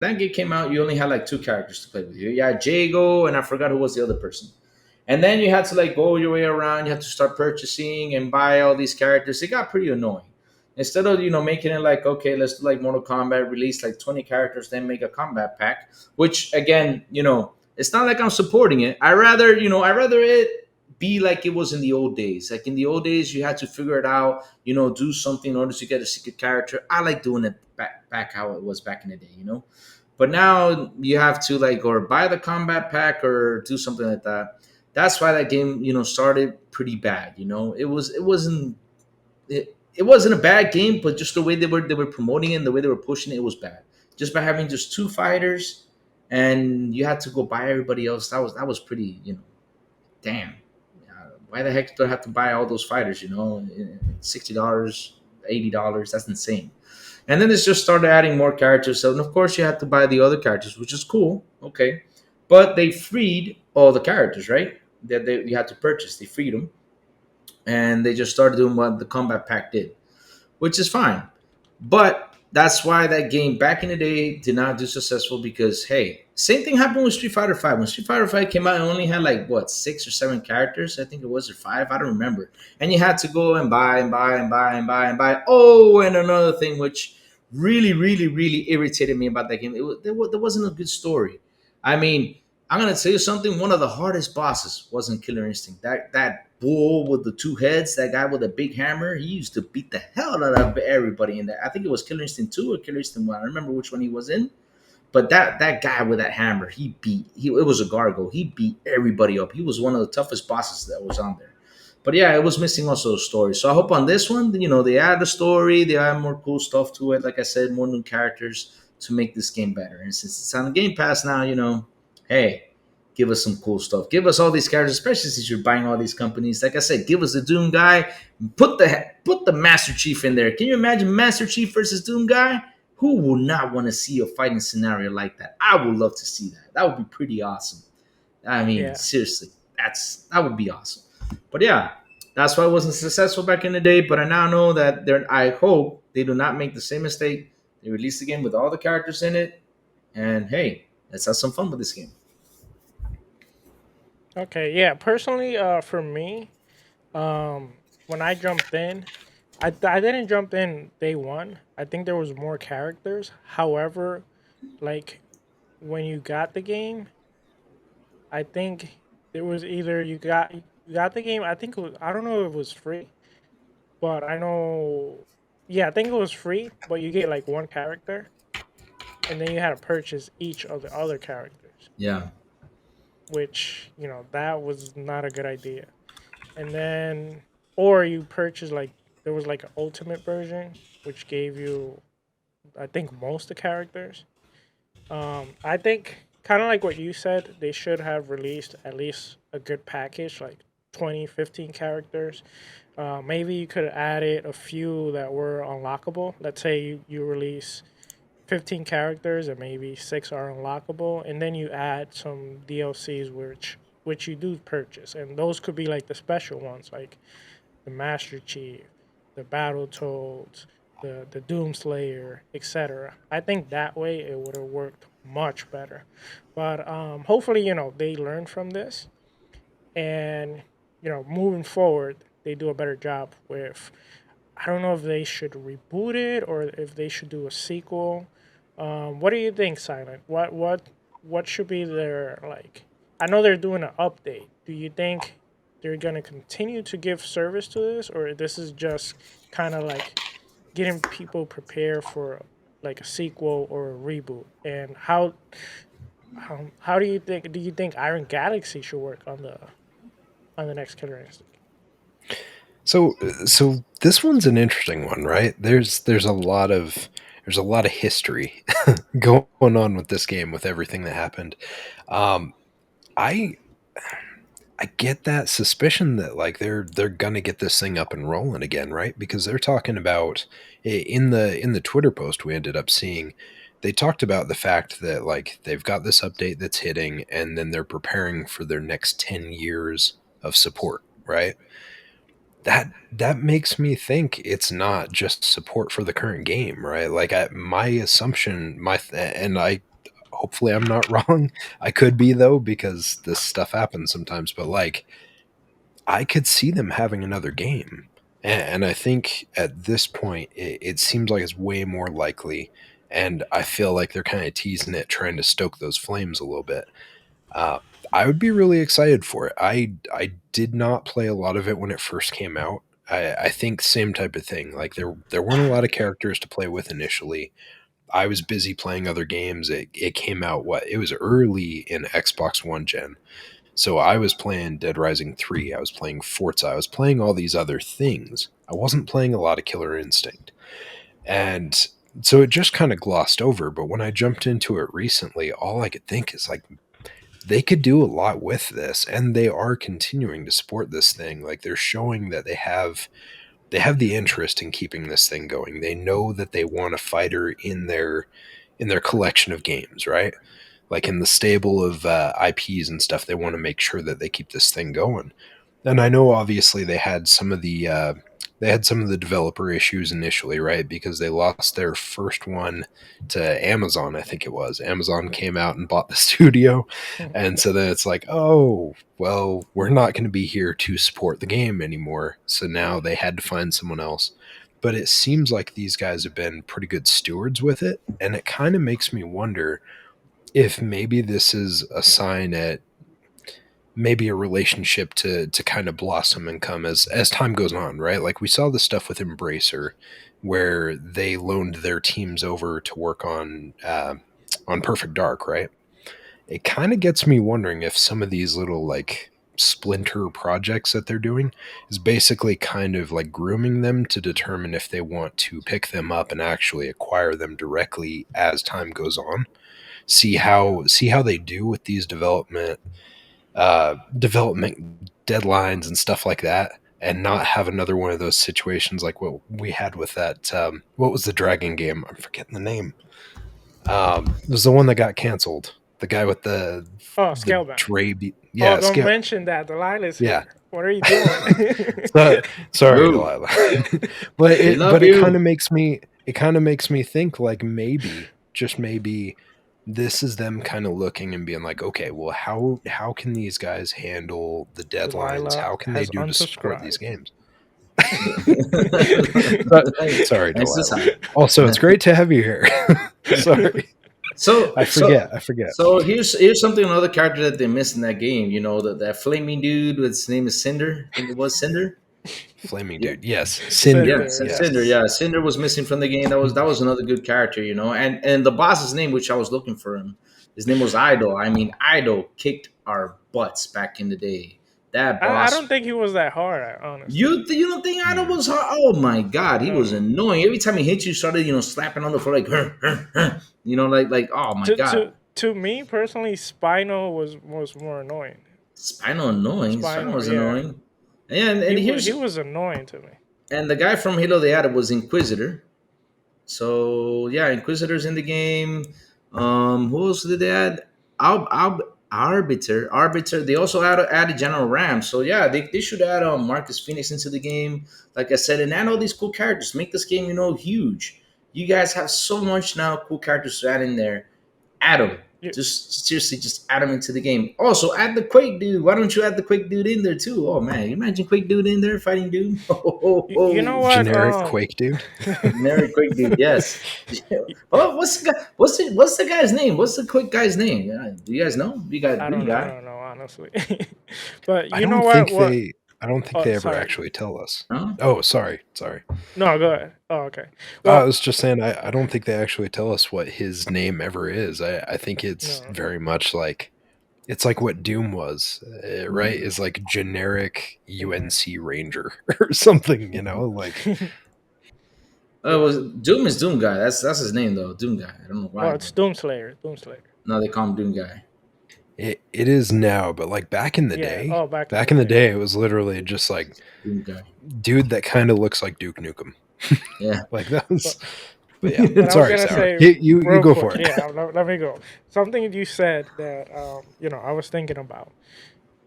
that game came out, you only had like two characters to play with. You had Jago, and I forgot who was the other person. And then you had to like go your way around. You had to start purchasing and buy all these characters. It got pretty annoying. Instead of making it like, okay, let's do like Mortal Kombat, release like 20 characters, then make a combat pack. Which again, it's not like I'm supporting it. I rather it be like it was in the old days. Like in the old days, you had to figure it out. Do something in order to get a secret character. I like doing it back how it was back in the day. But now you have to like or buy the combat pack or do something like that. That's why that game started pretty bad. It wasn't a bad game, but just the way they were promoting it and the way they were pushing it, it was bad. Just by having just two fighters, and you had to go buy everybody else. That was pretty. Damn. Why the heck do I have to buy all those fighters? $60, $80. That's insane. And then it's just started adding more characters. So and of course you had to buy the other characters, which is cool. Okay, but they freed all the characters, right? That you had to purchase. They freed them, and they just started doing what the combat pack did, which is fine. But that's why that game back in the day did not do successful because hey, same thing happened with Street Fighter Five. When Street Fighter Five came out, it only had like what 6 or 7 characters. I think it was or five. I don't remember. And you had to go and buy and buy and buy and buy and buy. Oh, and another thing which really, really, really irritated me about that game. There wasn't a good story. I mean, I'm gonna tell you something. One of the hardest bosses wasn't Killer Instinct. That bull with the two heads, that guy with a big hammer, he used to beat the hell out of everybody in there. I think it was Killer Instinct 2 or Killer Instinct 1. I don't remember which one he was in. But that guy with that hammer, it was a gargoyle. He beat everybody up. He was one of the toughest bosses that was on there. But yeah, it was missing also a story. So I hope on this one, they add a story, they add more cool stuff to it. Like I said, more new characters to make this game better. And since it's on the Game Pass now, hey, give us some cool stuff. Give us all these characters, especially since you're buying all these companies. Like I said, give us the Doom guy. Put the Master Chief in there. Can you imagine Master Chief versus Doom guy? Who would not want to see a fighting scenario like that? I would love to see that. That would be pretty awesome. I mean, Yeah. seriously, that would be awesome. But yeah, that's why it wasn't successful back in the day. But I now know that they're. I hope they do not make the same mistake. They release the game with all the characters in it, and hey, let's have some fun with this game. Okay. Yeah. Personally, for me, when I jumped in, I didn't jump in day one. I think there was more characters. However, like when you got the game, I think there was either you got the game. I think it was, I don't know if it was free, but I know. Yeah, I think it was free, but you get like one character, and then you had to purchase each of the other characters, Yeah, which that was not a good idea. And then, or you purchase like there was like an ultimate version, which gave you I think most of the characters. I think kind of like what you said, they should have released at least a good package, like 20, 15 characters. Maybe you could have added a few that were unlockable. Let's say you release 15 characters and maybe six are unlockable, and then you add some DLCs which you do purchase, and those could be like the special ones, like the Master Chief, the Battletoads, the Doomslayer, etc. I think that way it would have worked much better. But hopefully, they learn from this, and moving forward, they do a better job with. I don't know if they should reboot it or if they should do a sequel. What do you think, Silent? What should be their like? I know they're doing an update. Do you think they're gonna continue to give service to this, or this is just kind of like getting people prepared for like a sequel or a reboot? And how do you think? Do you think Iron Galaxy should work on the next Killer Instinct? So this one's an interesting one, right? There's a lot of history going on with this game with everything that happened. Um, I I get that suspicion that like they're gonna get this thing up and rolling again, right? Because they're talking about in the Twitter post we ended up seeing, they talked about the fact that like they've got this update that's hitting, and then they're preparing for their next 10 years of support, right? That makes me think it's not just support for the current game, right? Like my assumption, and I hopefully I'm not wrong. I could be though, because this stuff happens sometimes. But like, I could see them having another game, and I think at this point it seems like it's way more likely. And I feel like they're kind of teasing it, trying to stoke those flames a little bit. Uh, I would be really excited for it. I did not play a lot of it when it first came out. I think same type of thing. Like there weren't a lot of characters to play with initially. I was busy playing other games. It came out what it was early in Xbox One gen. So I was playing Dead Rising 3, I was playing Forza, I was playing all these other things. I wasn't playing a lot of Killer Instinct. And so it just kind of glossed over, but when I jumped into it recently, all I could think is like they could do a lot with this, and they are continuing to support this thing. Like they're showing that they have the interest in keeping this thing going. They know that they want a fighter in their collection of games, right? Like in the stable of IPs and stuff, they want to make sure that they keep this thing going. And I know obviously they had some of the developer issues initially, right? Because they lost their first one to Amazon, I think it was. Amazon came out and bought the studio, and so then it's like, oh, well, we're not going to be here to support the game anymore. So now they had to find someone else. But it seems like these guys have been pretty good stewards with it, and it kind of makes me wonder if maybe this is a sign at maybe a relationship to kind of blossom and come as time goes on, right? Like we saw the stuff with Embracer, where they loaned their teams over to work on Perfect Dark, right? It kind of gets me wondering if some of these little like splinter projects that they're doing is basically kind of like grooming them to determine if they want to pick them up and actually acquire them directly as time goes on. See how they do with these development deadlines and stuff like that, and not have another one of those situations like what we had with that. What was the dragon game? I'm forgetting the name. It was the one that got canceled. The guy with Oh, the Scalebound. Dre. Oh, Yeah, don't scale. mention that. Delilah's Yeah. here. What are you doing? So, sorry, Boo. Delilah. but We it love but you. it kind of makes me think like maybe just maybe this is them kind of looking and being like, okay, well, how can these guys handle the deadlines? Delilah How can they has do to support these unsubscribed. games? But, sorry, Nice to Delilah. have. Also, it's great to have you here. Sorry, So I so forget. I forget. so here's something another character that they missed in that game. You know that flaming dude with his name is Cinder. I think it was Cinder. Flaming Yeah, dude. Yes, yeah, Cinder. Cinder, Cinder. Yes. Yeah, Cinder was missing from the game. That was another good character. You know, and the boss's name, which I was looking for him, his name was Idol. I mean, Idol kicked our butts back in the day. That I don't boss. think he was that hard, honestly. You don't think Idol Hmm. was hard? Oh my god, he was No. annoying. Every time he hit you, started slapping on the floor like, like oh my god. To me personally, Spino was more annoying. Spinal annoying. Spinal Spino, was yeah, annoying. And he here's was annoying to me. and the guy from Halo they added was Inquisitor. So yeah, Inquisitor's in the game. Who else did they add? Arbiter. They also added General Ram. So yeah, they should add Marcus Phoenix into the game. Like I said, and add all these cool characters. Make this game huge. You guys have so much now cool characters to add in there. Add them. You, Just seriously, just add them into the game. Also, add the Quake dude. Why don't you add the Quake dude in there too? Oh man, you imagine Quake dude in there fighting dude. you know what? Generic Quake dude. Generic Quake dude, yes. Oh, what's the guy? What's the guy's name? What's the quick guy's name? Do you guys know? You got Doom I guy? don't know honestly. But I you know don't what? think What? they Oh, ever sorry. actually tell us. Huh? Oh, sorry. No, go ahead. Oh, okay. I Well, was just saying I don't think they actually tell us what his name ever is. I think it's no. very much like it's like what Doom was, right? Mm. Is like generic Mhm. UNC Ranger or something, like It was Doom is Doom guy. That's his name though. Doom guy. I don't know Oh, why, it's but Doomslayer. Doomslayer. no, they call him Doom guy. it is now, but like Yeah. Oh, back in back the in the day. day, it was literally just like Doom guy. dude that kind of looks like Duke Nukem. Yeah. Like that was, But but yeah. but I was Sorry, gonna Sour. say You real go for quick. it. Yeah. Let me go. Something you said that I was thinking about.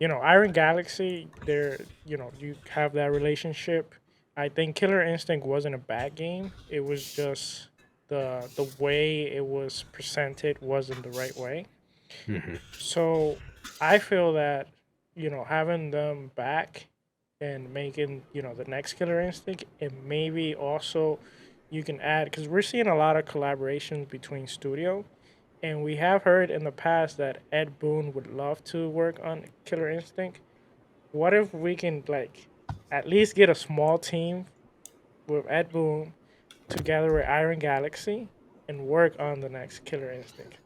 Iron Galaxy. There. You have that relationship. I think Killer Instinct wasn't a bad game. It was just the way it was presented wasn't the right way. Hmm. So I feel that, having them back and making, the next Killer Instinct, and maybe also you can add, because we're seeing a lot of collaborations between studio, and we have heard in the past that Ed Boon would love to work on Killer Instinct. What if we can, like, at least get a small team with Ed Boon together with Iron Galaxy and work on the next Killer Instinct?